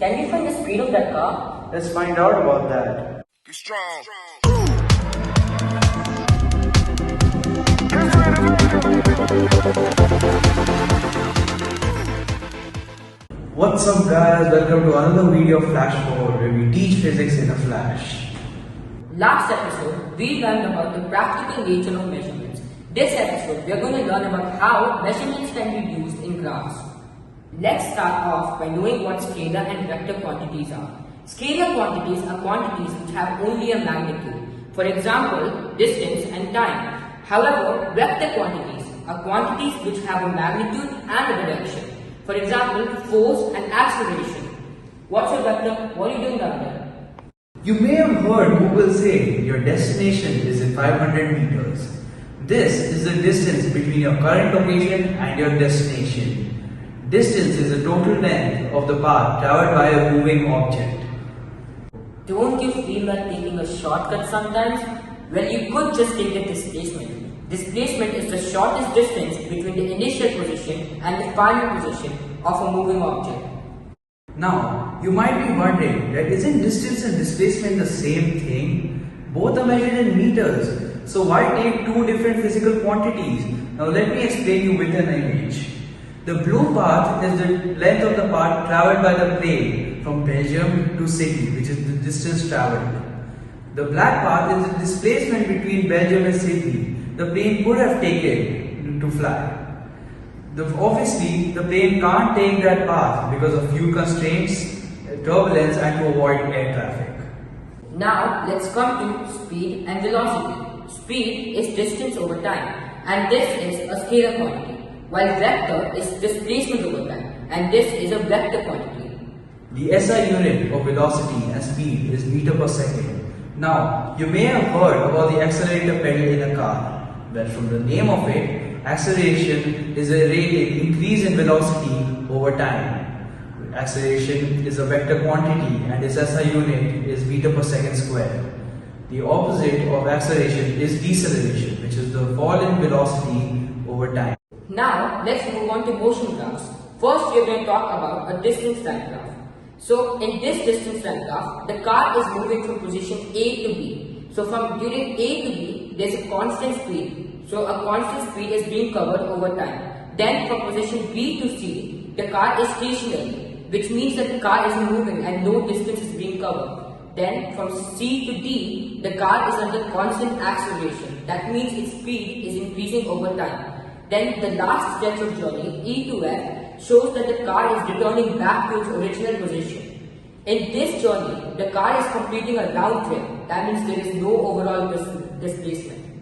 Can we find the speed of that car? Let's find out about that. Be strong. What's up guys, welcome to another video of Flash Forward where we teach physics in a flash. Last episode, we learned about the practical nature of measurements. This episode, we are going to learn about how measurements can be used in graphs. Let's start off by knowing what scalar and vector quantities are. Scalar quantities are quantities which have only a magnitude. For example, distance and time. However, vector quantities are quantities which have a magnitude and a direction. For example, force and acceleration. What's your vector? What are you doing down there? You may have heard Google say your destination is in 500 meters. This is the distance between your current location and your destination. Distance is the total length of the path traveled by a moving object. Don't you feel like taking a shortcut sometimes? Well, you could just take the displacement. Displacement is the shortest distance between the initial position and the final position of a moving object. Now, you might be wondering that isn't distance and displacement the same thing? Both are measured in meters. So why take two different physical quantities? Now let me explain you with an image. The blue path is the length of the path traveled by the plane from Belgium to Sydney, which is the distance traveled. The black path is the displacement between Belgium and Sydney. The plane could have taken to fly. Obviously, the plane can't take that path because of few constraints, turbulence, and to avoid air traffic. Now, let's come to speed and velocity. Speed is distance over time, and this is a scalar quantity, while vector is displacement over time, and this is a vector quantity. The SI unit of velocity and speed is meter per second. Now, you may have heard about the accelerator pedal in a car. Well, from the name of it, acceleration is a rate in increase in velocity over time. Acceleration is a vector quantity and its SI unit is meter per second square. The opposite of acceleration is deceleration, which is the fall in velocity over time. Now, let's move on to motion graphs. First, we are going to talk about a distance time graph. So, in this distance time graph, the car is moving from position A to B. So, from during A to B, there is a constant speed. So, a constant speed is being covered over time. Then, from position B to C, the car is stationary, which means that the car is moving and no distance is being covered. Then, from C to D, the car is under constant acceleration. That means its speed is increasing over time. Then, the last stretch of journey, E to F, shows that the car is returning back to its original position. In this journey, the car is completing a round trip. That means there is no overall displacement.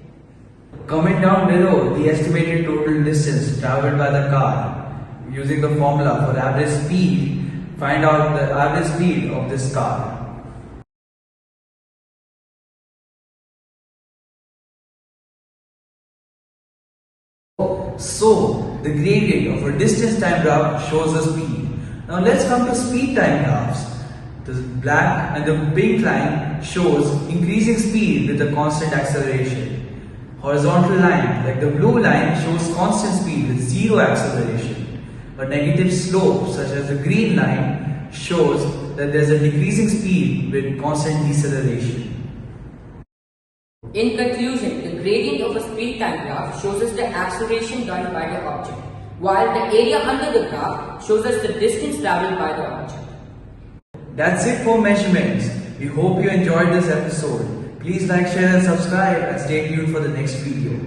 Comment down below the estimated total distance traveled by the car. Using the formula for average speed, find out the average speed of this car. So, the gradient of a distance time graph shows the speed. Now let's come to speed time graphs. The black and the pink line shows increasing speed with a constant acceleration. Horizontal line, like the blue line, shows constant speed with zero acceleration. A negative slope, such as the green line, shows that there is a decreasing speed with constant deceleration. In conclusion, the gradient of a speed time graph shows us the acceleration done by the object, while the area under the graph shows us the distance traveled by the object. That's it for measurements. We hope you enjoyed this episode. Please like, share and subscribe and stay tuned for the next video.